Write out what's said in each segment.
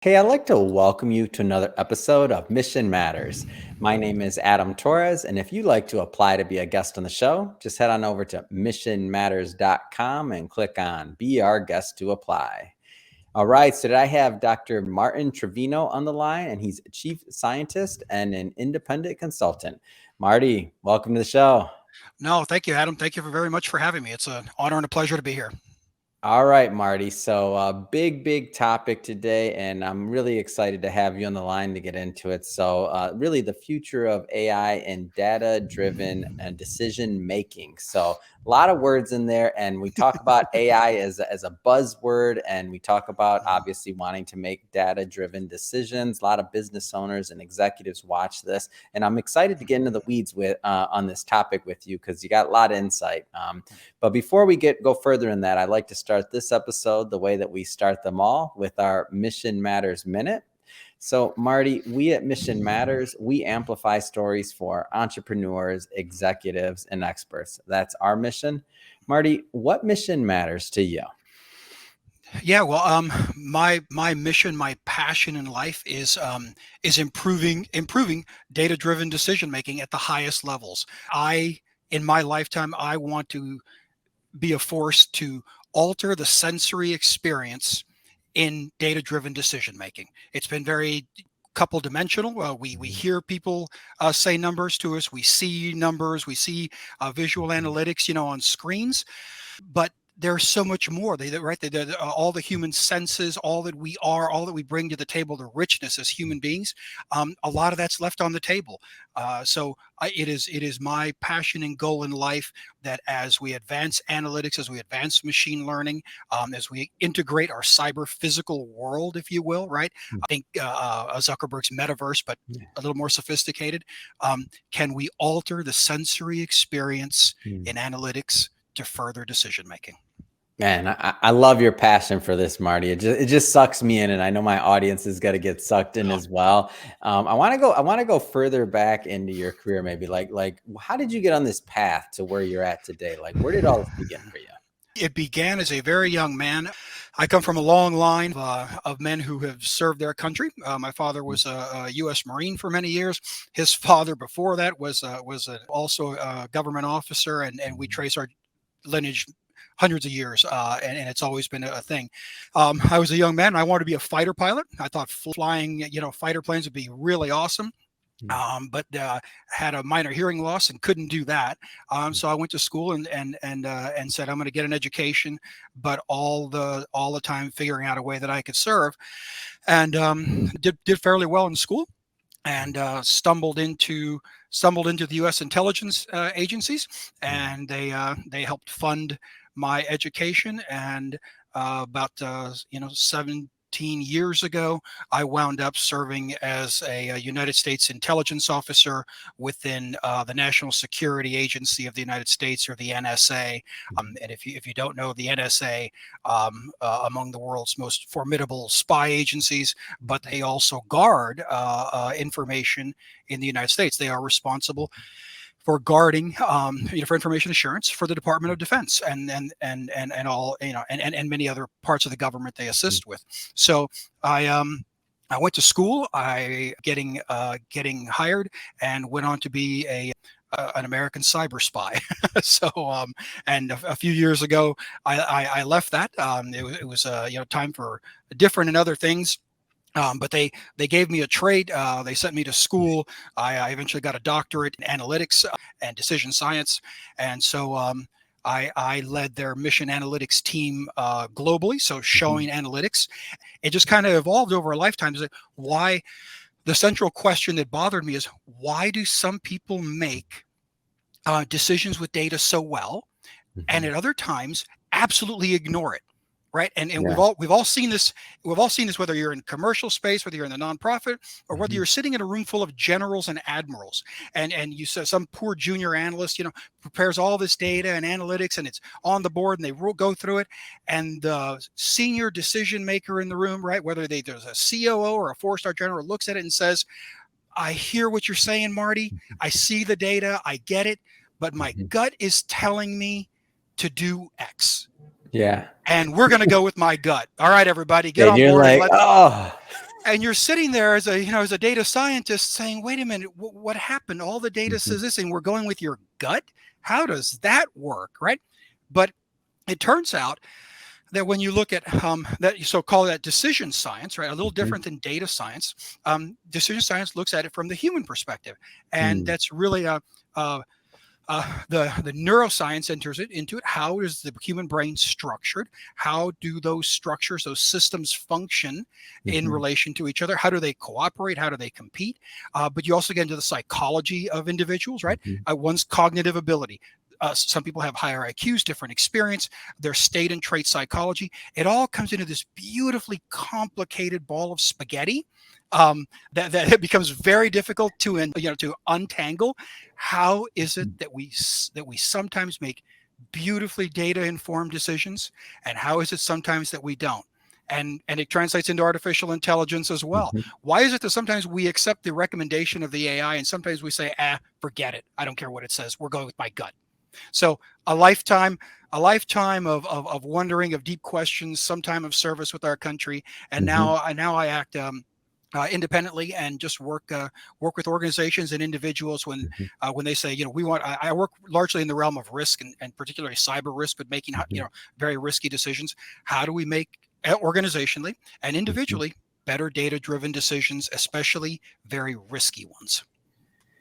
Hey, I'd like to welcome you to another episode of Mission Matters. My name is Adam Torres, and if you'd like to apply to be a guest on the show, just head on over to missionmatters.com and click on Be Our Guest to apply. All right, so today I have Dr. Martin Trevino on the line, and he's a chief scientist and an independent consultant. Marty, welcome to the show. No, thank you, Adam. Thank you very much for having me. It's an honor and a pleasure to be here. All right, Marty. So, big topic today, and I'm really excited to have you on the line to get into it. So, really, the future of AI and data-driven and decision making. So, a lot of words in there, and we talk about AI as a buzzword, and we talk about obviously wanting to make data-driven decisions. A lot of business owners and executives watch this, and I'm excited to get into the weeds with on this topic with you because you got a lot of insight. But before we go further in that, I'd like to start this episode the way that we start them all with our Mission Matters Minute. So, Marty, we at Mission Matters, we amplify stories for entrepreneurs, executives, and experts. That's our mission. Marty, what mission matters to you? Yeah, well, my mission, my passion in life is improving data-driven decision making at the highest levels. In my lifetime, I want to be a force to alter the sensory experience in data-driven decision making. It's been very couple dimensional. We hear people say numbers to us. We see numbers. We see visual analytics, on screens. But there's so much more. All the human senses, all that we are, all that we bring to the table, the richness as human beings. A lot of that's left on the table. It is my passion and goal in life that as we advance analytics, as we advance machine learning, as we integrate our cyber physical world, if you will, right? I think Zuckerberg's metaverse, but a little more sophisticated. Can we alter the sensory experience in analytics to further decision making? Man, I love your passion for this, Marty. It just sucks me in, and I know my audience is going to get sucked in as well. I want to go further back into your career, maybe like how did you get on this path to where you're at today? Like, where did all this begin for you? It began as a very young man. I come from a long line of men who have served their country. My father was a U.S. Marine for many years. His father before that was also a government officer, and we trace our lineage hundreds of years, and it's always been a thing. I was a young man, and I wanted to be a fighter pilot. I thought flying, fighter planes would be really awesome. But had a minor hearing loss and couldn't do that. So I went to school and said I'm going to get an education, but all the time figuring out a way that I could serve, and did fairly well in school, and stumbled into the U.S. intelligence agencies, and they helped fund my education. And about 17 years ago, I wound up serving as a United States intelligence officer within the National Security Agency of the United States, or the NSA. And if you don't know, the NSA, among the world's most formidable spy agencies, but they also guard information in the United States. They are responsible for guarding, for information assurance for the Department of Defense and all, and many other parts of the government they assist with. So I went to school, getting hired, and went on to be an American cyber spy. And a few years ago, I left that. It was time for different and other things. But they gave me a trade. They sent me to school. I eventually got a doctorate in analytics and decision science. And so I led their mission analytics team globally, so showing analytics. It just kind of evolved over a lifetime. Why? The central question that bothered me is, why do some people make decisions with data so well, and at other times absolutely ignore it? Right. And we've all seen this. We've all seen this, whether you're in commercial space, whether you're in the nonprofit, or whether you're sitting in a room full of generals and admirals, and you saw some poor junior analyst, prepares all this data and analytics, and it's on the board, and they go through it, and the senior decision maker in the room, right, whether there's a COO or a 4-star general, looks at it and says, I hear what you're saying, Marty. I see the data. I get it. But my gut is telling me to do X. Yeah. And we're going to go with my gut. All right, everybody, get on you're board. Like, and you're sitting there as a data scientist saying, wait a minute, what happened? All the data Mhm. says this, and we're going with your gut. How does that work, right? But it turns out that when you look at that, so call that decision science, right? A little Mhm. different than data science. Decision science looks at it from the human perspective, and Mm. that's really a the neuroscience enters it into it. How is the human brain structured? How do those structures, those systems function in Mhm. relation to each other? How do they cooperate? How do they compete? But you also get into the psychology of individuals, right? Mhm. One's cognitive ability. Some people have higher IQs, different experience, their state and trait psychology. It all comes into this beautifully complicated ball of spaghetti that it becomes very difficult to untangle. How is it Mhm. that we sometimes make beautifully data informed decisions, and how is it sometimes that we don't? And it translates into artificial intelligence as well. Mhm. Why is it that sometimes we accept the recommendation of the AI and sometimes we say, forget it, I don't care what it says, we're going with my gut? So a lifetime, of wondering, of deep questions, some time of service with our country, and Mhm. now I act independently and just work with organizations and individuals Mhm. when they say, we want. I work largely in the realm of risk and particularly cyber risk, but making Mhm. very risky decisions. How do we make organizationally and Mhm. individually better data driven decisions, especially very risky ones?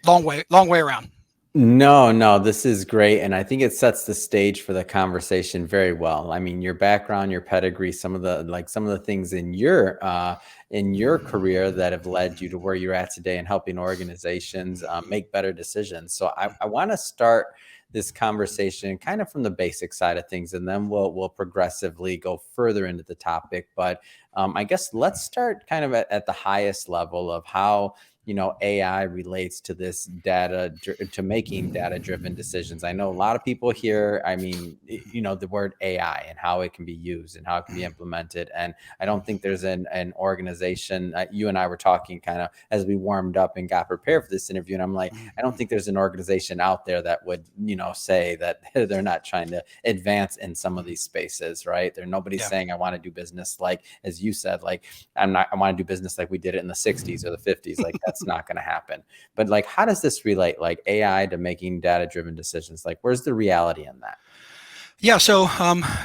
Long way around. No, no, this is great, and I think it sets the stage for the conversation very well. I mean, your background, your pedigree, some of the things in your career that have led you to where you're at today and helping organizations make better decisions. So I want to start this conversation kind of from the basic side of things, and then we'll progressively go further into the topic. But I guess let's start kind of at the highest level of how AI relates to this to making data driven decisions. I know a lot of people here, I mean, the word AI and how it can be used and how it can be implemented. And I don't think there's an organization, you and I were talking kind of as we warmed up and got prepared for this interview. And I'm like, I don't think there's an organization out there that would, say that they're not trying to advance in some of these spaces, right? Nobody's Yeah. saying I want to do business like, as you said, like I want to do business like we did it in the 60s or the 50s. Like that's not going to happen. But like, how does this relate, like AI to making data driven decisions? Like, where's the reality in that? Yeah, so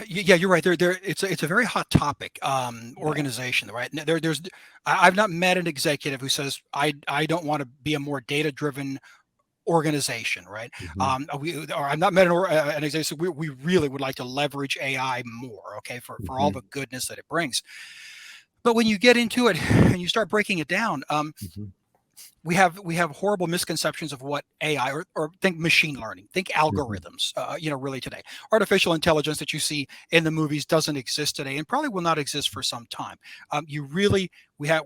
yeah, you're right. It's a very hot topic. Yeah. Organization, right? I've not met an executive who says I don't want to be a more data driven organization, right? Hmm. Or I've not met an executive. We really would like to leverage AI more, okay, for all Hmm. the goodness that it brings. But when you get into it and you start breaking it down, Hmm. we have horrible misconceptions of what AI or think machine learning, think Hmm. algorithms. Really today, artificial intelligence that you see in the movies doesn't exist today, and probably will not exist for some time. You really we have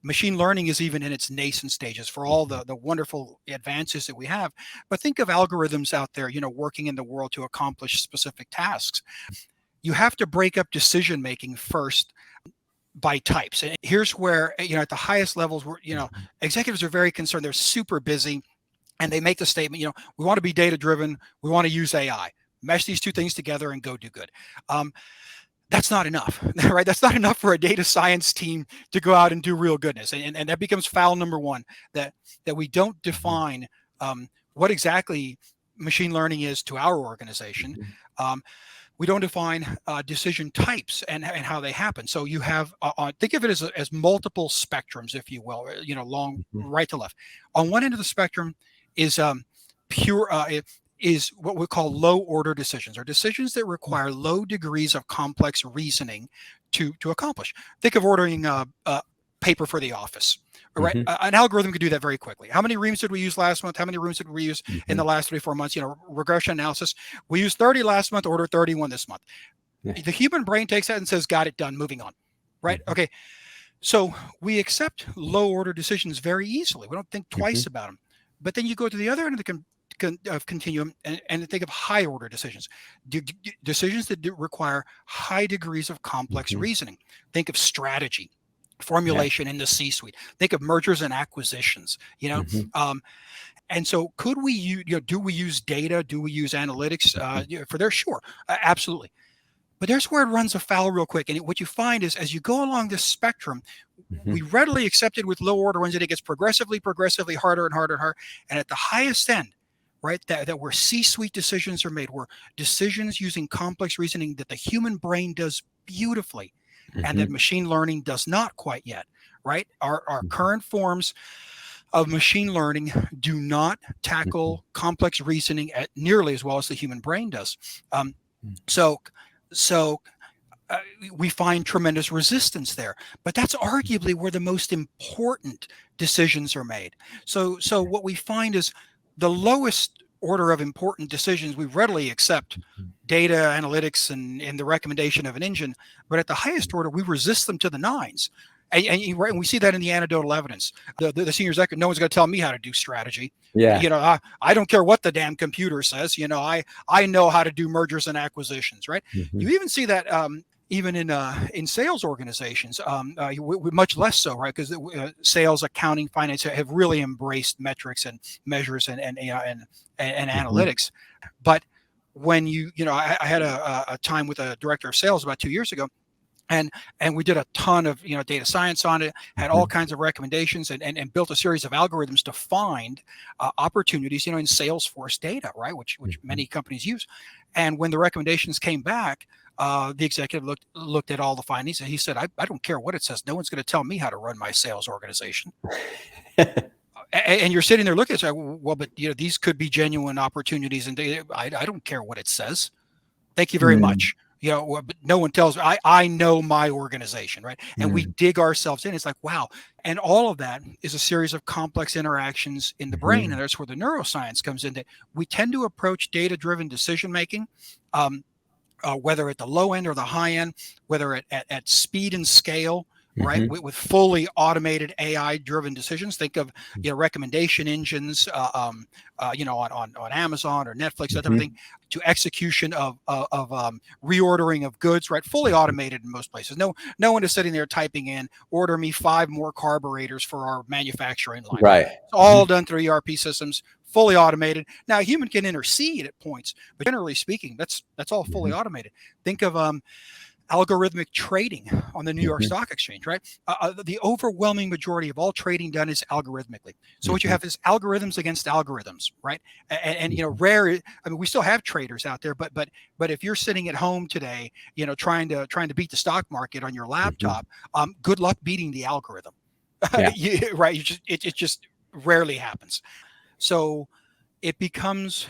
machine learning is even in its nascent stages for all the wonderful advances that we have. But think of algorithms out there, working in the world to accomplish specific tasks. You have to break up decision making first by types. And here's where, at the highest levels, where, executives are very concerned. They're super busy and they make the statement, we want to be data driven. We want to use AI, mesh these two things together and go do good. Um, that's not enough, right? That's not enough for a data science team to go out and do real goodness. And that becomes foul number one, that we don't Hmm. define what exactly machine learning is to our organization. Hmm. Um, we don't define decision types and how they happen. So you have think of it as multiple spectrums, if you will, long Hmm. right to left. On one end of the spectrum is pure is what we call low order decisions, or decisions that require low degrees of complex reasoning to accomplish. Think of ordering paper for the office. Right, Hmm. an algorithm could do that very quickly. How many reams did we use last month? How many reams did we use in Hmm. the last 3 4 months? Regression analysis. We used 30 last month, order 31 this month. Yeah. The human brain takes that and says, got it done, moving on. Right? Hmm. Okay. So we accept low order decisions very easily. We don't think Hmm. twice about them. But then you go to the other end of the continuum and think of high order decisions, decisions that require high degrees of complex Hmm. reasoning. Think of strategy, Yeah. formulation in the C-suite. Think of mergers and acquisitions. Hmm. Um, and so, could we use, do we use data? Do we use analytics for there? Sure, absolutely. But there's where it runs afoul real quick. And what you find is, as you go along this spectrum, we Mhm. readily accept it with low order ones, and it gets progressively harder and harder and harder. And at the highest end, right, that where C-suite decisions are made, where decisions using complex reasoning that the human brain does beautifully, and that Mhm. machine learning does not quite yet, right? Our Mhm. current forms of machine learning do not Mhm. tackle complex reasoning at nearly as well as the human brain does. Um, Mhm. so, so uh, we find tremendous resistance there. But that's arguably where the most important decisions are made. So what we find is the lowest order of important decisions we readily accept Mhm. data analytics and the recommendation of an engine, but at the highest order we resist them to the nines. And we see that in the anecdotal evidence. The senior executive, no one's going to tell me how to do strategy. Yeah. I don't care what the damn computer says. I know how to do mergers and acquisitions, right? You Mhm. even see that even in sales organizations, much less so, right? Because sales, accounting, finance have really embraced metrics and measures and Mhm. analytics. But when I had a time with a director of sales about 2 years ago, and we did a ton of data science on it, had all Mhm. kinds of recommendations, and built a series of algorithms to find opportunities in Salesforce data, right, which Mhm. many companies use. And when the recommendations came back, the executive looked at all the findings, and he said, I don't care what it says, no one's going to tell me how to run my sales organization. And you're sitting there looking at it, well, but these could be genuine opportunities, and I don't care what it says. Thank you very Mm. much. But no one tells me. I know my organization, right? And we Mm. dig ourselves in. It's like, wow. And all of that is a series of complex interactions in the brain. Mhm. And that's where the neuroscience comes in, that we tend to approach data-driven decision making, um, whether at the low end or the high end, whether at speed and scale, right? Mhm. With fully automated AI driven decisions. Think of recommendation engines, on Amazon or Netflix, that type of thing, Mhm. to execution of reordering of goods, right? Fully Mhm. automated in most places. No one is sitting there typing in, order me 5 more carburetors for our manufacturing line, right? Right. It's all Mhm. done through ERP systems, fully automated. Now, a human can intercede at points, but generally speaking, that's all fully Mhm. automated. Think of algorithmic trading on the New York Mhm. Stock Exchange, right? The overwhelming majority of all trading done is algorithmically. So what you Mhm. have is algorithms against algorithms, right? And Mhm. rare. I mean, we still have traders out there, but if you're sitting at home today, trying to beat the stock market on your Mhm. laptop, good luck beating the algorithm, Yeah. right? It just rarely happens. So it becomes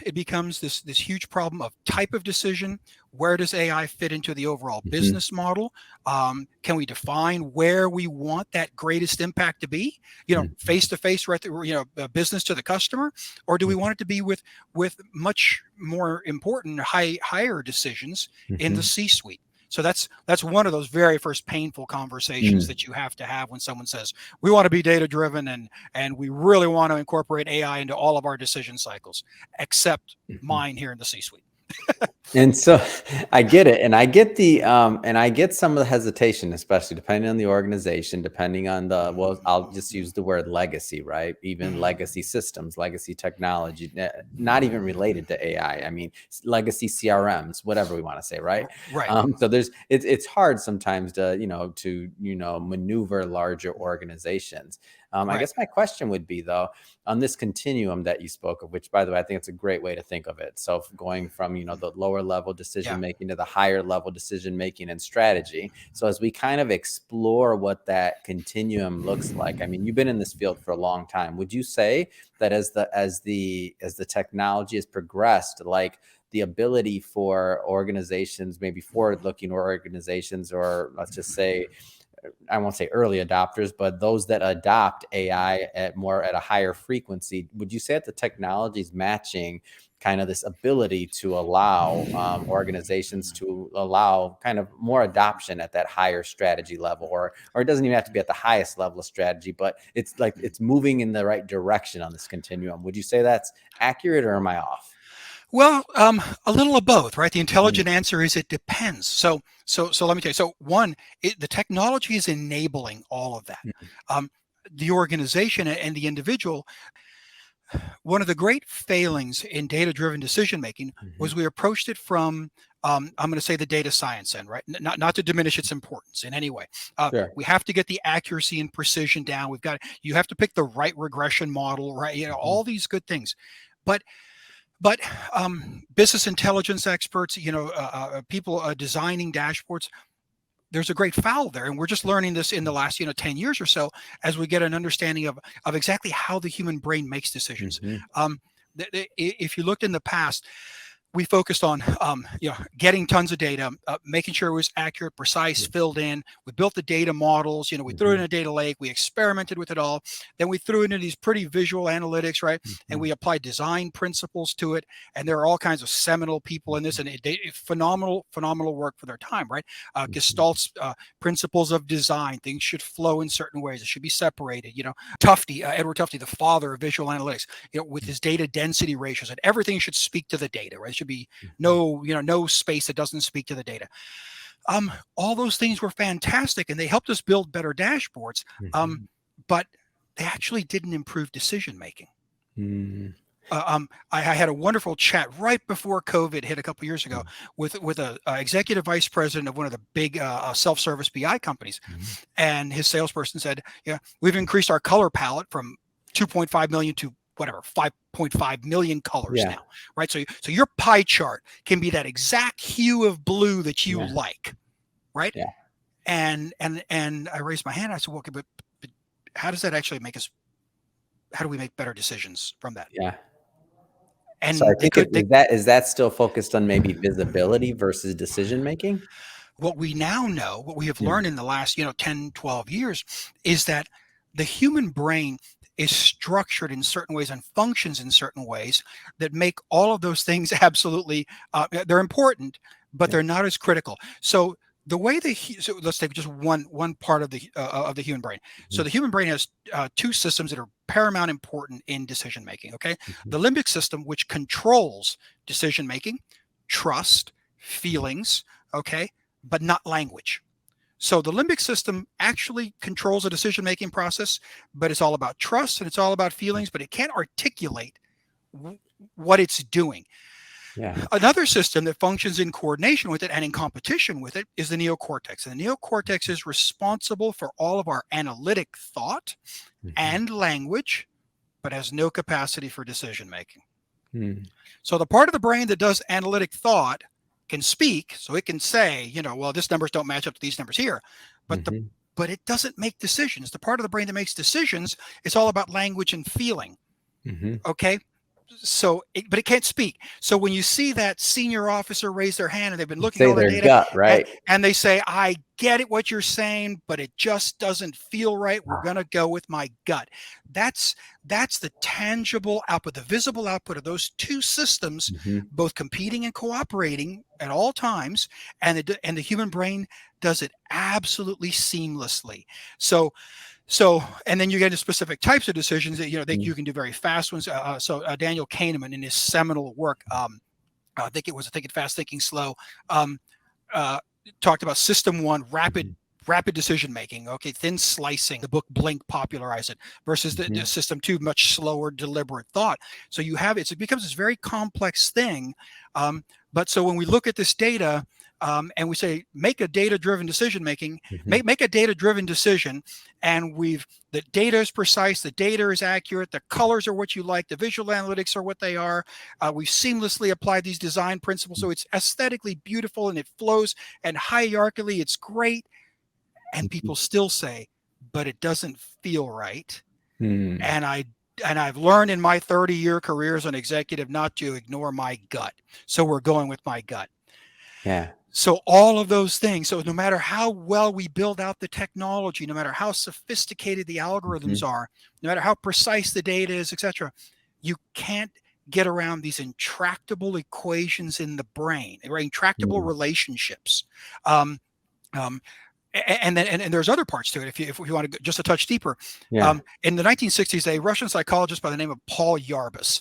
this huge problem of type of decision. Where does AI fit into the overall Mhm. business model? Can we define where we want that greatest impact to be? Mhm. Face to face, right? Business to the customer, or do we Mhm. want it to be with much more important, higher decisions in the Mhm. C-suite? So that's one of those very first painful conversations Mm. that you have to have when someone says we want to be data driven, and we really want to incorporate AI into all of our decision cycles, except Mhm. mine here in the C-suite. And so I get it. And I get and I get some of the hesitation, especially depending on the organization, depending on well, I'll just use the word legacy, right? Even Mhm. legacy systems, legacy technology, not even related to AI. I mean, legacy CRMs, whatever we want to say, right? Right. So it's hard sometimes to maneuver larger organizations. I Right. guess my question would be though, on this continuum that you spoke of, which by the way, I think it's a great way to think of it. So going from, the lower level Yeah. decision making to the higher level decision making and strategy. So as we kind of explore what that continuum looks like, I mean, you've been in this field for a long time. Would you say that as the technology has progressed, like the ability for organizations, maybe forward looking organizations, or let's just say I won't say early adopters, but those that adopt AI at a higher frequency, would you say that the technology is matching kind of this ability to allow organizations to allow kind of more adoption at that higher strategy level, or it doesn't even have to be at the highest level of strategy, but it's like it's moving in the right direction on this continuum. Would you say that's accurate, or am I off? Well, a little of both, right? The Mm. intelligent answer is it depends. So let me tell you. So one, the technology is enabling all of that. Mm. Um, the organization and the individual, One of the great failings in data-driven decision making Mhm. was we approached it from I'm going to say the data science end, right? Not to diminish its importance in any way. Sure. We have to get the accuracy and precision down. You have to pick the right regression model, right? Mhm. All these good things, but but business intelligence experts, people designing dashboards, there's a great foul there, and we're just learning this in the last 10 years or so as we get an understanding of exactly how the human brain makes decisions. Mhm. um, if you looked in the past, we focused on getting tons of data, making sure it was accurate, precise, Yeah. filled in. We built the data models. We threw it in Mhm. a data lake. We experimented with it all. Then we threw it into these pretty visual analytics, right? And Mhm. we applied design principles to it. And there are all kinds of seminal people in this, Mhm. and phenomenal work for their time, right? Mhm. Gestalt's principles of design. Things should flow in certain ways. It should be separated. Tufte, Edward Tufte, the father of visual analytics, with his data density ratios, and everything should speak to the data, right? It should be Mhm. no space that doesn't speak to the data. All those things were fantastic, and they helped us build better dashboards. Um, Mhm. but they actually didn't improve decision making. Mhm. I had a wonderful chat right before COVID hit a couple years ago with a executive vice president of one of the big self-service BI companies, Mhm. and his salesperson said, "Yeah, we've increased our color palette from 2.5 million to whatever 5.5 million colors Yeah. now, right? So your pie chart can be that exact hue of blue that you Yeah. like, right?" Yeah. And I raised my hand. I said, "Well, okay, but how does that actually make us? How do we make better decisions from that?" Yeah. So I And they think could. is that still focused on maybe visibility versus decision making? What we now know, what we have Mm. learned in the last 10, 12 years, is that the human brain is structured in certain ways and functions in certain ways that make all of those things absolutely they're important, but Yeah. they're not as critical. So so let's take just one part of the human brain. So Mhm. the human brain has two systems that are paramount important in decision making. Okay, Mhm. the limbic system, which controls decision making, trust, Mhm. feelings. Okay, but not language. So the limbic system actually controls the decision making process, but it's all about trust and it's all about feelings, but it can't articulate what it's doing. Yeah. Another system that functions in coordination with it and in competition with it is the neocortex. And the neocortex is responsible for all of our analytic thought Mhm. and language, but has no capacity for decision making. Mm. So the part of the brain that does analytic thought can speak, so it can say, well, these numbers don't match up to these numbers here, but the Mhm. but it doesn't make decisions. The part of the brain that makes decisions is all about language and feeling. Mhm. Okay, but it can't speak. So when you see that senior officer raise their hand and they've been looking at Say all the their data, gut, and, right? and they say, "I get it, what you're saying, but it just doesn't feel right. We're Ah. going to go with my gut." That's that's the tangible output, the visible output of those two systems, Mhm. both competing and cooperating at all times, and the human brain does it absolutely seamlessly. So and then you get into specific types of decisions that Mm. you can do very fast ones. Daniel Kahneman, in his seminal work, I think it was Think It Fast, Thinking Slow, um, uh, talked about system one, Mhm. rapid decision making. Okay, thin slicing. The book Blink popularized it versus the Mhm. system two, much slower, deliberate thought. So it becomes this very complex thing. But so when we look at this data, and we say make a data driven decision making, Mhm. make a data driven decision, and the data is precise, the data is accurate, the colors are what you like, the visual analytics are what they are. We've seamlessly applied these design principles, so it's aesthetically beautiful and it flows, and hierarchically it's great. And Mhm. people still say, but it doesn't feel right. Mm. And I've learned in my 30-year career as an executive not to ignore my gut. So we're going with my gut. Yeah. So all of those things. So no matter how well we build out the technology, no matter how sophisticated the algorithms Mhm. are, no matter how precise the data is, etc., you can't get around these intractable equations in the brain, or intractable Mm. relationships. Um, um, and there's other parts to it. If you want to go just a touch deeper, Yeah. in the 1960s, a Russian psychologist by the name of Paul Yarbus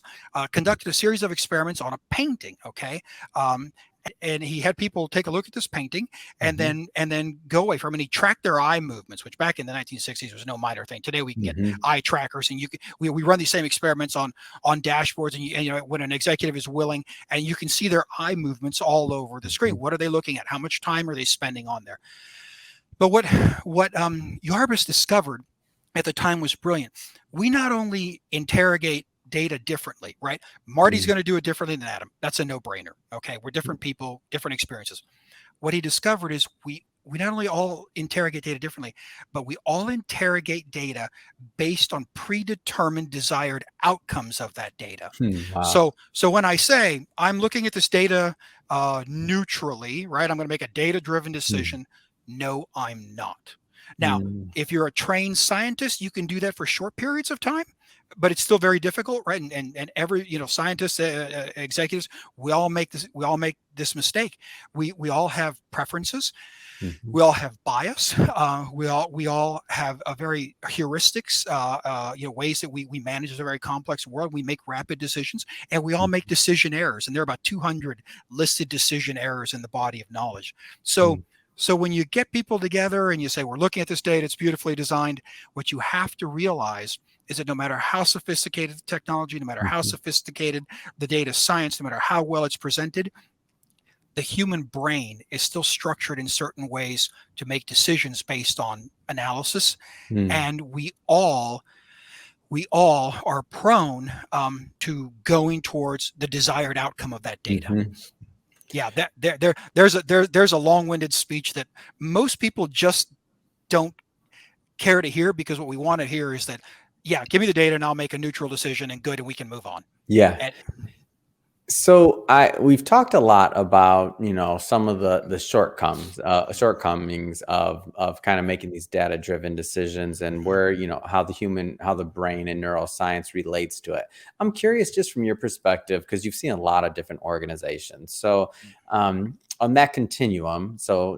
conducted a series of experiments on a painting. Okay, um, And he had people take a look at this painting and Mhm. then go away from it. And he tracked their eye movements, which back in the 1960s was no minor thing. Today we can get Mhm. eye trackers, and we run these same experiments on dashboards, and when an executive is willing, and you can see their eye movements all over the screen. Mhm. What are they looking at? How much time are they spending on there? But what Yarbus discovered at the time was brilliant. We not only interrogate data differently, right? Marty's Mm. going to do it differently than Adam. That's a no-brainer. Okay, we're different people, different experiences. What he discovered is we not only all interrogate data differently, but we all interrogate data based on predetermined desired outcomes of that data. Wow. So when I say I'm looking at this data neutrally, right? I'm going to make a data-driven Mm. decision. No, I'm not. Now, Mm. if you're a trained scientist, you can do that for short periods of time, but it's still very difficult, right? And every scientists, executives, we all make this mistake. We all have preferences. Mhm. We all have bias. We all have a very heuristics, ways that we manage a very complex world. We make rapid decisions, and we all make Mhm. decision errors. And there are about 200 listed decision errors in the body of knowledge. So Mm. so when you get people together and you say we're looking at this data, it's beautifully designed. What you have to realize is that no matter how sophisticated the technology, no matter how Mhm. sophisticated the data science, no matter how well it's presented, the human brain is still structured in certain ways to make decisions based on analysis, Mm. and we all are prone to going towards the desired outcome of that data. Mhm. Yeah, there's a long-winded speech that most people just don't care to hear, because what we want to hear is that, yeah, give me the data and I'll make a neutral decision and good, and we can move on. Yeah. And So we've talked a lot about, some of the shortcomings of kind of making these data driven decisions, and where, how the brain and neuroscience relates to it. I'm curious, just from your perspective, because you've seen a lot of different organizations. So on that continuum, so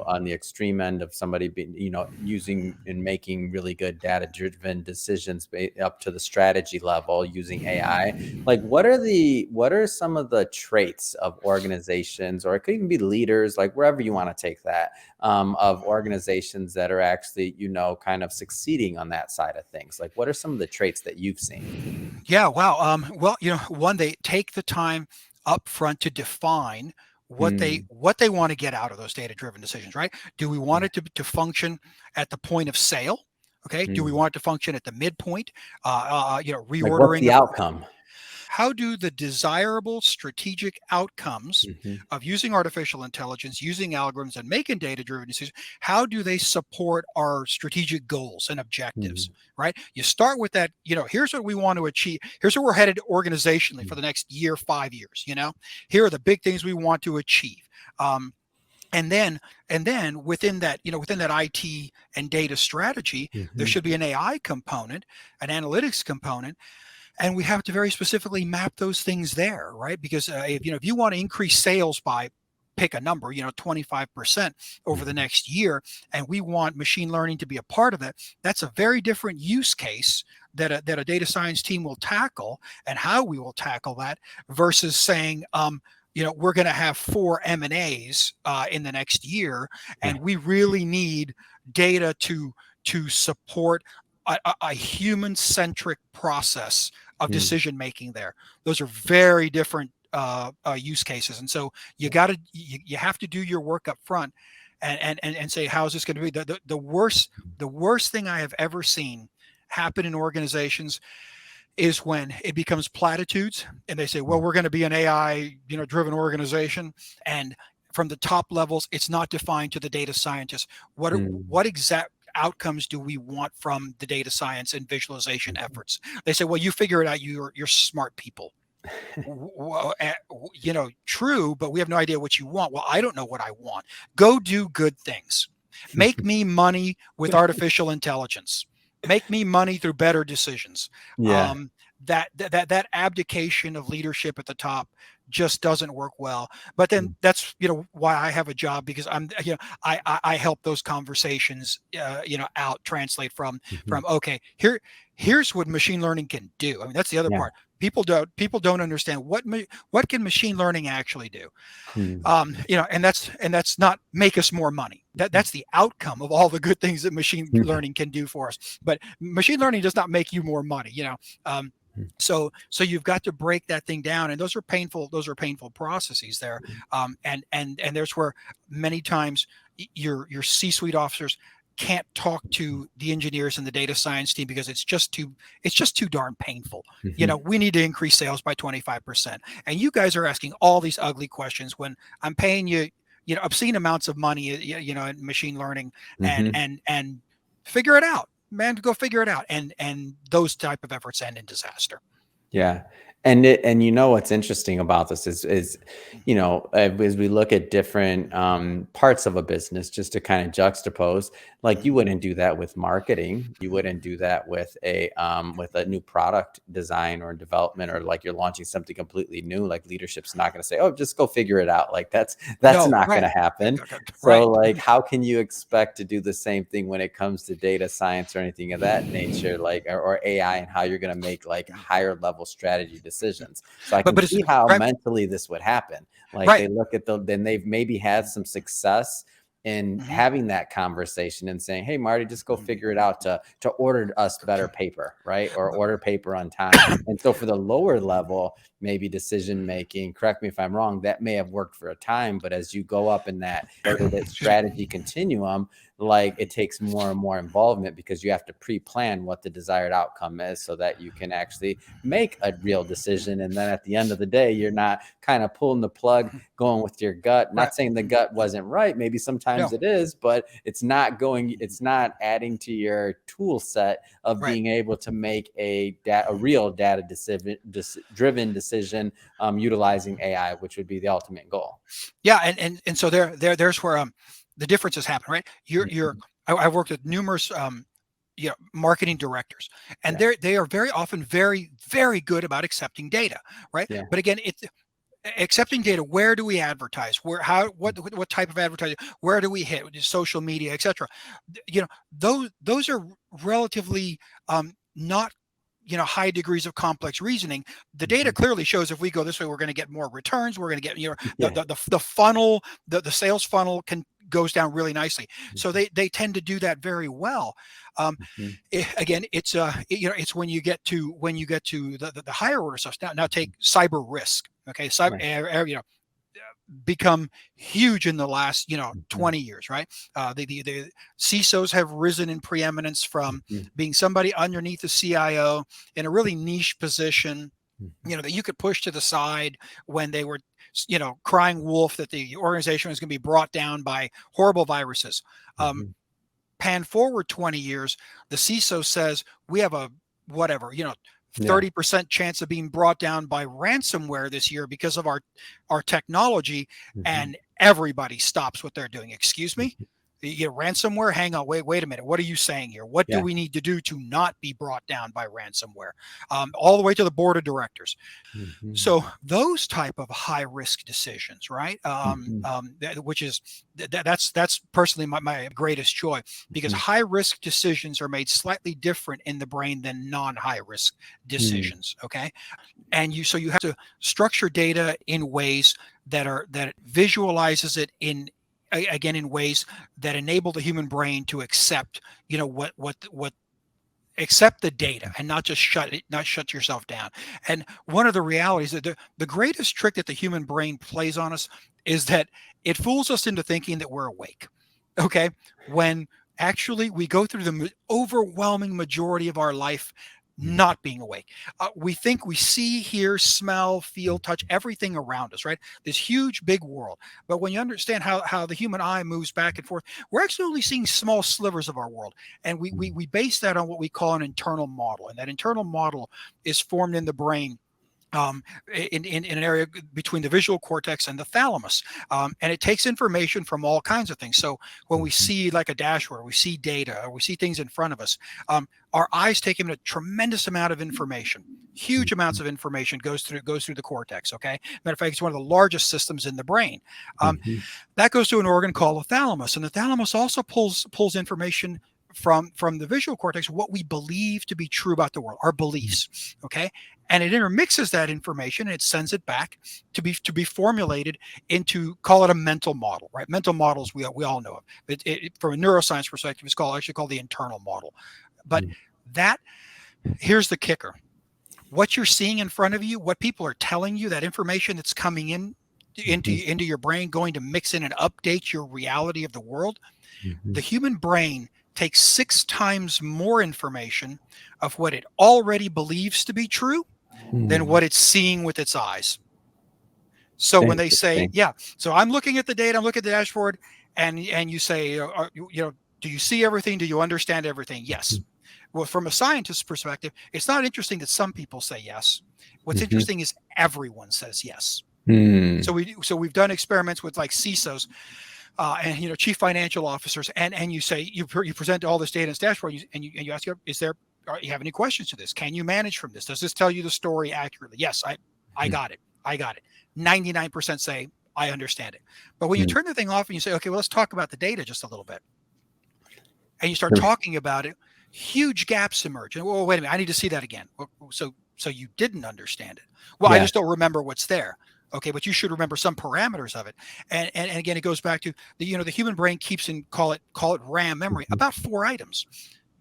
on the extreme end of somebody being, using and making really good data driven decisions, up to the strategy level using AI, like what are some of the traits of organizations, or it could even be leaders, like wherever you want to take that, of organizations that are actually, kind of succeeding on that side of things? Like, what are some of the traits that you've seen? Yeah, wow. Well, one, they take the time up front to define Mm. what they want to get out of those data-driven decisions, right? Do we want Yeah. it to function at the point of sale? Okay. Do we Mm. want it to function at the midpoint? Like, what's Reordering the of outcome? how do the desirable strategic outcomes Hmm. of using artificial intelligence, using algorithms, and making data driven decisions, how do they support our strategic goals and objectives, Hmm. right? You start with that, here's what we want to achieve. Here's where we're headed organizationally for the next year, 5 years, here are the big things we want to achieve. Um, and then within that, within that IT and data strategy, there Hmm. should be an AI component, an analytics component, and we have to very specifically map those things there, right? Because if you want to increase sales by, pick a number, 25% over the Hmm. next year, and we want machine learning to be a part of it, that's a very different use case that a data science team will tackle, and how we will tackle that, versus saying, we're going to have 4 M&As in the next year, Yeah. and we really need data to support a human centric process of Mm. decision making there. Those are very different use cases, and so you have to do your work up front, and say, how is this going to be? The worst thing I have ever seen happen in organizations is when it becomes platitudes, and they say, well, we're going to be an AI driven organization, and from the top levels it's not defined to the data scientists. what Mm. what exact outcomes do we want from the data science and visualization Mhm. efforts? They say, well, you figure it out, you're smart people. True, but we have no idea what you want. Well, I don't know what I want. Go do good things. Make me money with artificial intelligence. Make me money through better decisions. Yeah. Um, that abdication of leadership at the top just doesn't work well. But then Mm. that's why I have a job, because I help those conversations out translate Mhm. from okay, here's what machine learning can do. I mean, that's the other Yeah. part. People don't understand what can machine learning actually do. Mm. And that's not make us more money. That's the outcome of all the good things that machine Mhm. learning can do for us. But machine learning does not make you more money. Um, so you've got to break that thing down, and those are painful. Those are painful processes there. And there's where many times your C-suite officers can't talk to the engineers and the data science team because it's just too darn painful. Mhm. We need to increase sales by 25%, and you guys are asking all these ugly questions when I'm paying you obscene amounts of money in machine learning, and Mhm. and and figure it out, man. Go figure it out. And those type of efforts end in disaster. Yeah. And what's interesting about this is as we look at different parts of a business, just to kind of juxtapose, like you Mhm. wouldn't do that with marketing, you wouldn't do that with a new product design or development, or like you're launching something completely new. Like leadership's not going to say, oh, just go figure it out. Like that's No, not going right, to happen. So right, like how can you expect to do the same thing when it comes to data science or anything of that nature, like or AI, and how you're going to make like higher level strategy decisions? So I can but it's see how right, mentally this would happen. Like right. they look at then they've maybe had some success in Mhm, having that conversation and saying, hey Marty, just go mhm. figure it out to order us better paper, right? Or order paper on time. And so for the lower level, maybe decision making, correct me if I'm wrong, that may have worked for a time, but as you go up in that Excuse me. strategy continuum, like it takes more and more involvement because you have to pre-plan what the desired outcome is so that you can actually make a real decision. And then at the end of the day, you're not kind of pulling the plug, going with your gut. Right. Not saying the gut wasn't right, maybe sometimes No. it is, but it's not adding to your tool set of Right. being able to make a real data driven decision, utilizing AI, which would be the ultimate goal. Yeah, and so there's where the differences happen, right? Mhm. I've worked with numerous marketing directors, and Yeah. they are very often very very good about accepting data, right? Yeah. But again, it's accepting data. Where do we advertise? Where, how, what type of advertising? Where do we hit? Social media, etc. Those are relatively not high degrees of complex reasoning. The data Mhm. clearly shows if we go this way, we're going to get more returns. We're going to get the, Yeah. the funnel, the sales funnel goes down really nicely. So Mhm. they tend to do that very well. Um, Mhm. Again, it's when you get to the higher order stuff. Now take cyber risk. Okay, cyber Right. become huge in the last Mhm. 20 years, right? The CISOs have risen in preeminence from Mhm. being somebody underneath the CIO in a really niche position, Mhm. that you could push to the side when they were crying wolf that the organization was going to be brought down by horrible viruses. um, Mhm. Pan forward 20 years, the CISO says we have a whatever, Yeah. 30% chance of being brought down by ransomware this year because of our technology, Mhm. and everybody stops what they're doing. Excuse me? Mhm. Ransomware? Hang on, wait a minute. What are you saying here? What do Yeah. we need to do to not be brought down by ransomware? All the way to the board of directors. Mhm. So those type of high risk decisions, right? Mhm. Which is that's personally my greatest joy, because Mhm. high risk decisions are made slightly different in the brain than non high risk Mm. decisions. Okay, and you have to structure data in ways that visualizes it again in ways that enable the human brain to accept what accept the data and not just not shut yourself down. And one of the realities that the greatest trick that the human brain plays on us is that it fools us into thinking that we're awake. Okay, when actually we go through the overwhelming majority of our life not being awake. We think we see, hear, smell, feel, touch everything around us, right? This huge big world. But when you understand how the human eye moves back and forth, we're actually only seeing small slivers of our world. And we, we, Mm. we base that on what we call an internal model. And that internal model is formed in the brain um, in an area between the visual cortex and the thalamus. And it takes information from all kinds of things. So when we Mhm. see like a dashboard, we see data, or we see things in front of us, our eyes take in a tremendous amount of information. Huge amounts Mhm. of information goes through the cortex. Okay, matter of fact, it's one of the largest systems in the brain. Um, Mhm. that goes to an organ called the thalamus, and the thalamus also pulls information from the visual cortex, what we believe to be true about the world, our beliefs. Okay, and it intermixes that information and it sends it back to be formulated into, call it a mental model, right? Mental models we all know of. From a neuroscience perspective, it's actually called the internal model. But Mhm. that here's the kicker: what you're seeing in front of you, what people are telling you, that information that's coming in Mhm. into your brain, going to mix in and update your reality of the world. Mhm. The human brain takes 6 times more information of what it already believes to be true than Hmm. what it's seeing with its eyes. So when they say, Interesting. yeah, so I'm looking at the data, I'm looking at the dashboard, and you say, do you see everything? Do you understand everything? Yes. Mhm. Well, from a scientist's perspective, it's not interesting that some people say yes. What's Mhm. interesting is everyone says yes. Hmm. So we've done experiments with like CISOs, and chief financial officers, and you say you present all this data in this dashboard, and you ask, is there, you have any questions to this? Can you manage from this? Does this tell you the story accurately? Yes, I got it. I got it. 99% say I understand it. But when you Hmm. turn the thing off and you say, okay, well, let's talk about the data just a little bit, and you start talking about it, huge gaps emerge. And, well, wait a minute, I need to see that again. So you didn't understand it. Well, I Yeah. just don't remember what's there. Okay, but you should remember some parameters of it. And again, it goes back to the human brain keeps in, call it RAM memory, Mhm. about 4 items.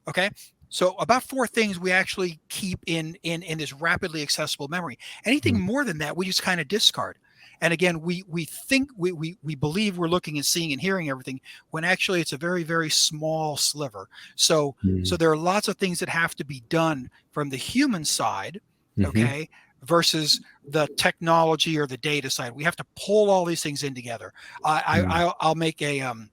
Okay. So about 4 things we actually keep in this rapidly accessible memory. Anything Mhm. more than that, we just kind of discard. And again, we think we believe we're looking and seeing and hearing everything, when actually it's a very, very small sliver. So Mhm. there are lots of things that have to be done from the human side, Mhm. okay, versus the technology or the data side. We have to pull all these things in together. Mm. I'll make um,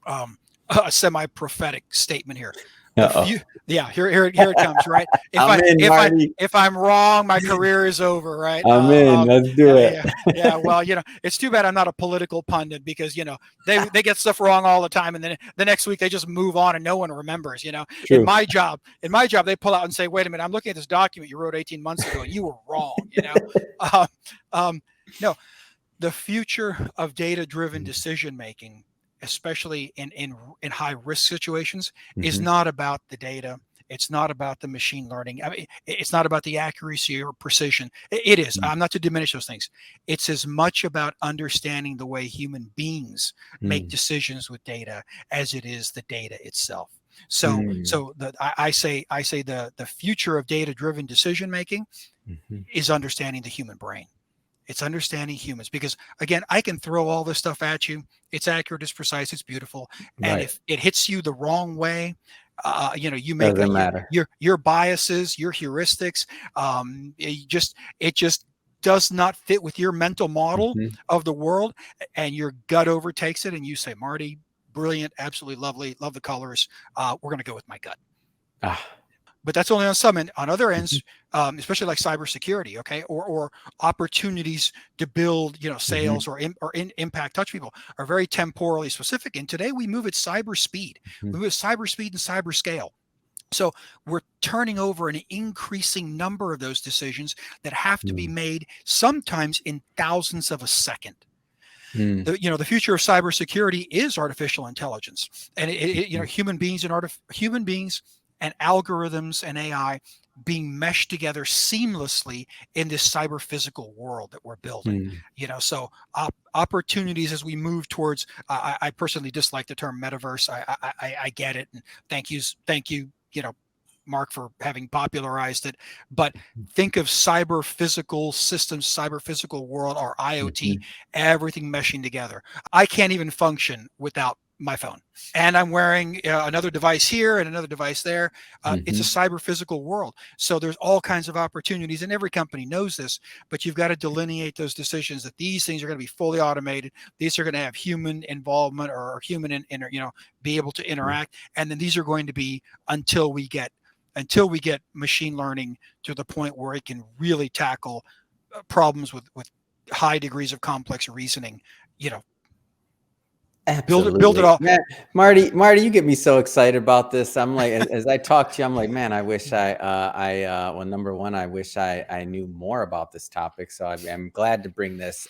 a semi-prophetic statement here. The Uh-oh. few, yeah, here it comes. Right, if I'm I in, if I Marty. if I'm wrong, my career is over. Right. I'm in. Let's do Yeah, it. yeah. Well, it's too bad I'm not a political pundit, because they get stuff wrong all the time, and then the next week they just move on and no one remembers. In True. my job, they pull out and say, "Wait a minute, I'm looking at this document you wrote 18 months ago, and you were wrong." Uh, um, no, the future of data-driven decision making, especially in high risk situations, is Mhm. not about the data. It's not about the machine learning. I mean, it's not about the accuracy or precision. It is. Mhm. I'm not to diminish those things. It's as much about understanding the way human beings make Mm. decisions with data as it is the data itself. So, Mm. so I say the future of data-driven decision making Mhm. is understanding the human brain. It's understanding humans, because again, I can throw all this stuff at you. It's accurate, it's precise, it's beautiful. And Right. if it hits you the wrong way, you make Doesn't matter. your biases, your heuristics, it just does not fit with your mental model Mhm. of the world, and your gut overtakes it, and you say, Marty, brilliant, absolutely lovely, love the colors. We're going to go with my gut. Ah. But that's only on some end. On other Mhm. ends, especially like cybersecurity, okay, or opportunities to build, Mhm. sales or impact touch people, are very temporally specific. And today we move at cyber speed. We Mhm. move at cyber speed and cyber scale. So we're turning over an increasing number of those decisions that have to be Mm. made sometimes in thousandths of a second. Mm. The future of cybersecurity is artificial intelligence, and Mhm. human beings and algorithms and AI being meshed together seamlessly in this cyber physical world that we're building. Mm. So opportunities as we move towards. I personally dislike the term metaverse. I get it, and thank you. Mark, for having popularized it. But think of cyber physical systems, cyber physical world, or IoT, Mhm. everything meshing together. I can't even function without my phone. And I'm wearing another device here and another device there. It's a Mhm. cyber physical world. So there's all kinds of opportunities, and every company knows this, but you've got to delineate those decisions, that these things are going to be fully automated. These are going to have human involvement, or human, be able to Mm. interact. And then these are going to be, until we get machine learning to the point where it can really tackle problems with high degrees of complex reasoning, you know, build it Absolutely. all. Man, Marty, you get me so excited about this. I'm like, as I talk to you, I'm like, man, I wish well, number one, I wish I knew more about this topic. So I'm glad to bring this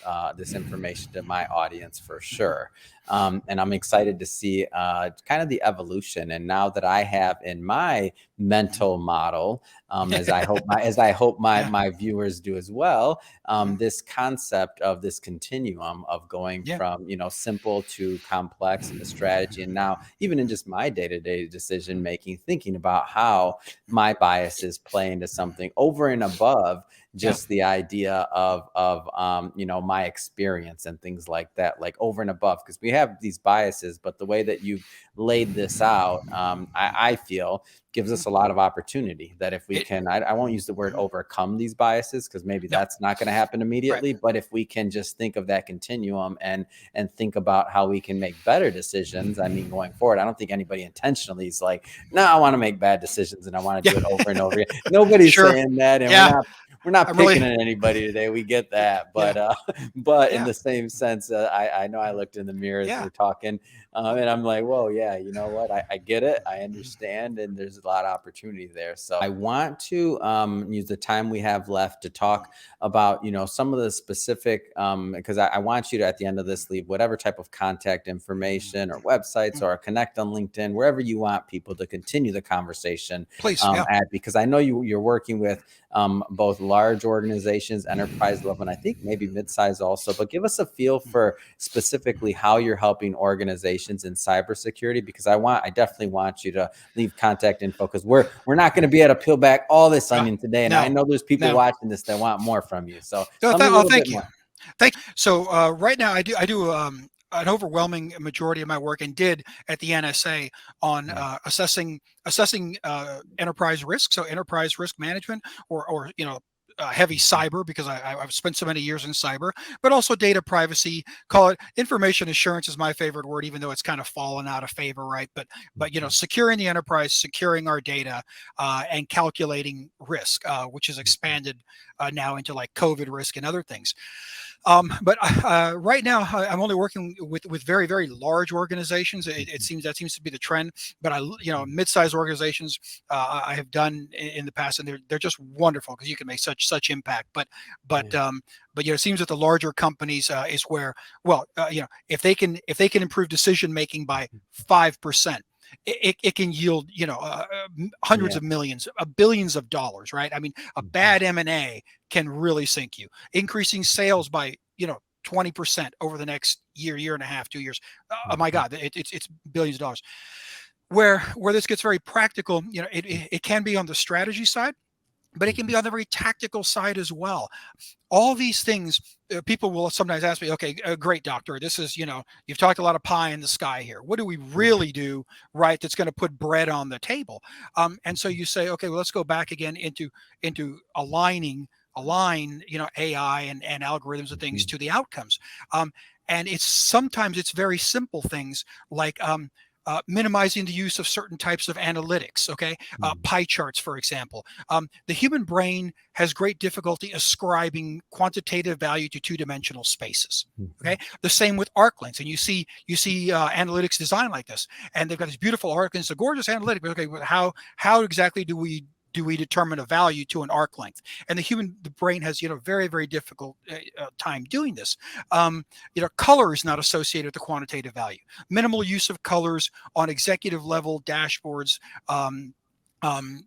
information to my audience for sure. And I'm excited to see kind of the evolution. And now that I have in my mental model, as I hope my Yeah, my viewers do as well, mhm, this concept of this continuum of going yeah, from simple to complex and the strategy, and now even in just my day-to-day decision making, thinking about how my biases play into something over and above yeah, just the idea of my experience and things like that, like over and above, because we have these biases, but the way that you've laid this out, I feel gives mhm. us a lot of opportunity that if we It, can, I won't use the word mhm. overcome these biases because maybe No, that's not going to happen right, immediately, but if we can just think of that continuum and think about how we can make better decisions, I mean, going forward, I don't think anybody intentionally is like, no, I want to make bad decisions and I want to yeah, do it over and over again. Nobody's sure, saying that, and we're yeah. not we're not I'm really, picking at anybody today. We get that, yeah, but in yeah, the same sense, I know I looked in the mirror as yeah. we're talking, and I'm like, whoa, yeah, you know what? I get it. I understand. And there's a lot of opportunity there. So I want to use the time we have left to talk about, some of the specific, because I want you to, at the end of this, leave whatever type of contact information or websites or connect on LinkedIn, wherever you want people to continue the conversation Please, yeah. at, because I know you're working with both large organizations, enterprise level, and I think maybe mid-size also. But give us a feel for specifically how you're helping organizations in cybersecurity, because I definitely want you to leave contact info, because we're not going to be able to peel back all this Uh, onion today, and I no, know there's people no. watching this that want more from you. So Oh, tell me a little bit thank you. more. Thank you. So right now, I do an overwhelming majority of my work, and did at the NSA, on Mm, assessing enterprise risk. So enterprise risk management, or heavy mhm, cyber, because I've spent so many years in cyber, but also data privacy. Call it information assurance is my favorite word, even though it's kind of fallen out of favor, right? But mhm, securing the enterprise, securing our data, and calculating risk, which has mhm, expanded now into like COVID risk and other things. But right now, I'm only working with very, very large organizations. It mhm, seems that seems to be the trend. But mhm. mid-sized organizations, I have done in the past, and they're just wonderful because you can make such impact. But Yeah. it seems that the larger companies is where, well, if they can improve decision making by 5%. It can yield hundreds Yeah. of millions, billions of dollars, right? I mean, a Mhm, bad M&A can really sink you. Increasing sales by 20% over the next year and a half, 2 years. Oh my mhm, God, it's billions of dollars. Where this gets very practical, it can be on the strategy side, but it can mhm, be on the very tactical side as well. All these things, people will sometimes ask me, okay, great, doctor, this is, you've talked a lot of pie in the sky here. What do we mhm, really do, right, that's going to put bread on the table? And so mhm, you say, okay, well, let's go back again into align, AI and algorithms and things mhm, to the outcomes. Um, and sometimes it's very simple things like, minimizing the use of certain types of analytics. Okay, mhm, pie charts, for example. The human brain has great difficulty ascribing quantitative value to two-dimensional spaces. mhm, Okay, the same with arc lengths, and you see analytics design like this, and they've got these beautiful arc lengths, a gorgeous analytic. But okay, how exactly do we determine a value to an arc length? And the brain has very, very difficult time doing this. Color is not associated with the quantitative value. Minimal use of colors on executive level dashboards.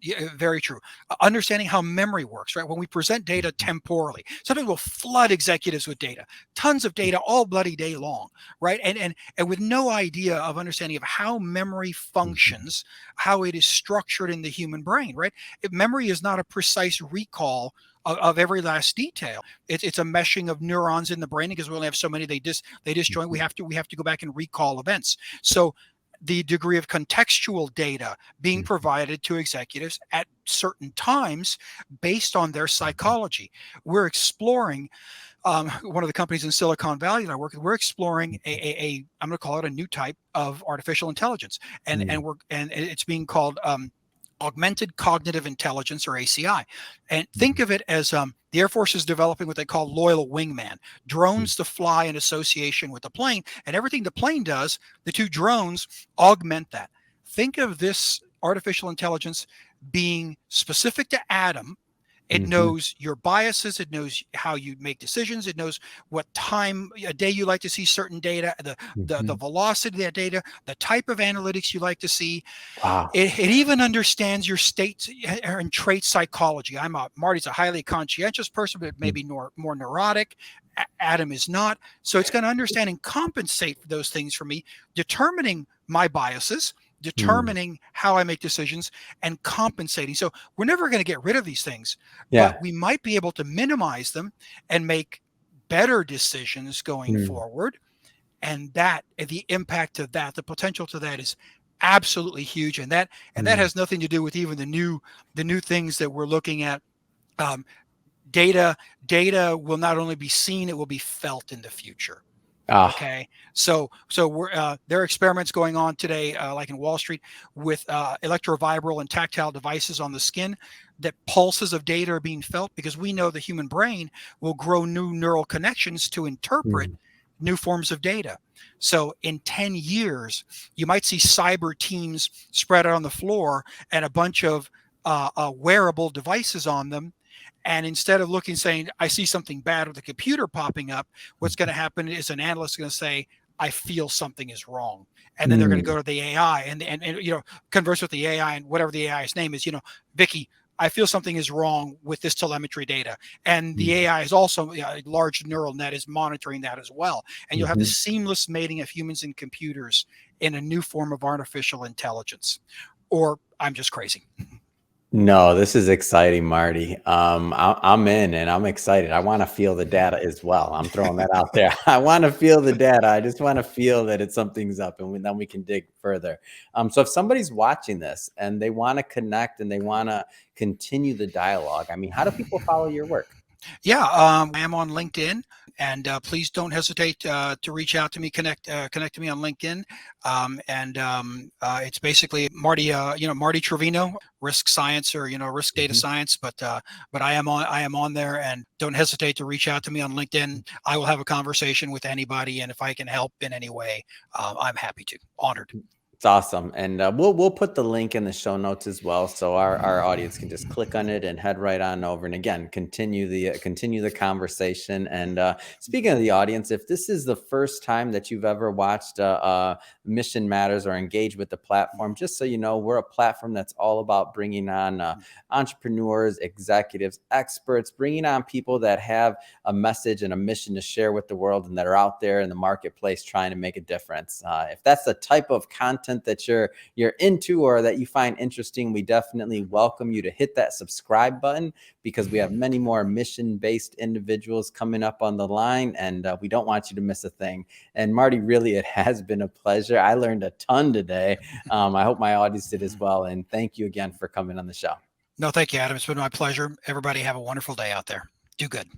Yeah, very true. Understanding how memory works, right? When we present data mhm, temporally, sometimes we'll flood executives with data, tons of data all bloody day long, right? And with no idea of understanding of how memory mhm, functions, how it is structured in the human brain, right? Memory is not a precise recall of every last detail. It's a meshing of neurons in the brain, because we only have so many. They disjoint. mhm, We have to go back and recall events. So the degree of contextual data being mhm, provided to executives at certain times based on their psychology. We're exploring, one of the companies in Silicon Valley that I work with. We're exploring a I'm going to call it a new type of artificial intelligence, and mhm, and we're and it's being called augmented cognitive intelligence, or ACI. And think Mhm. of it as the Air Force is developing what they call loyal wingman, Mm. drones to fly in association with the plane. And everything the plane does, the two drones augment that. Think of this artificial intelligence being specific to Adam. It Mhm. knows your biases. It knows how you make decisions. It knows what time a day you like to see certain data, the Mhm. velocity of that data, the type of analytics you like to see. Wow. It even understands your state and trait psychology. Marty's a highly conscientious person, but Mm. maybe more neurotic. Adam is not. So it's going to understand and compensate for those things for me, determining my biases, Mm. determining how I make decisions, and compensating. So we're never going to get rid of these things, but Yeah. we might be able to minimize them and make better decisions going Mm. forward. And that the impact of that, the potential to that is absolutely huge. And that Mm. has nothing to do with even the new things that we're looking at. um, data will not only be seen, it will be felt in the future. Ah. Okay, so there are experiments going on today, like in Wall Street, with electrovibral and tactile devices on the skin, that pulses of data are being felt, because we know the human brain will grow new neural connections to interpret Mm. new forms of data. So in 10 years, you might see cyber teams spread out on the floor and a bunch of wearable devices on them. And instead of looking, saying, I see something bad with the computer popping up, what's going to happen is an analyst is going to say, I feel something is wrong. And then they're going to Mm. go to the AI and converse with the AI, and whatever the AI's name is, Vicky, I feel something is wrong with this telemetry data. And the Mm. AI is also, a large neural net is monitoring that as well. And you'll have the Mhm. seamless mating of humans and computers in a new form of artificial intelligence. Or I'm just crazy. No, this is exciting, Marty. I'm in and I'm excited. I want to feel the data as well. I'm throwing that out there. I want to feel the data. I just want to feel that something's up, and then we can dig further. So if somebody's watching this and they want to connect and they want to continue the dialogue, I mean, how do people follow your work? Yeah, I am on LinkedIn, and please don't hesitate to reach out to me. Connect to me on LinkedIn, and it's basically Marty. Marty Trevino, risk science, or risk data Mhm. science. But I am on there, and don't hesitate to reach out to me on LinkedIn. I will have a conversation with anybody, and if I can help in any way, I'm happy to. Honored. It's awesome, and we'll put the link in the show notes as well, so our audience can just click on it and head right on over. And again, continue the conversation. And speaking of the audience, if this is the first time that you've ever watched Mission Matters or engaged with the platform, just so you know, we're a platform that's all about bringing on entrepreneurs, executives, experts, bringing on people that have a message and a mission to share with the world and that are out there in the marketplace trying to make a difference. If that's the type of content that you're into or that you find interesting, we definitely welcome you to hit that subscribe button, because we have many more mission-based individuals coming up on the line, and we don't want you to miss a thing. And Marty, really, it has been a pleasure. I learned a ton today. I hope my audience did as well. And thank you again for coming on the show. No, thank you, Adam. It's been my pleasure. Everybody have a wonderful day out there. Do good.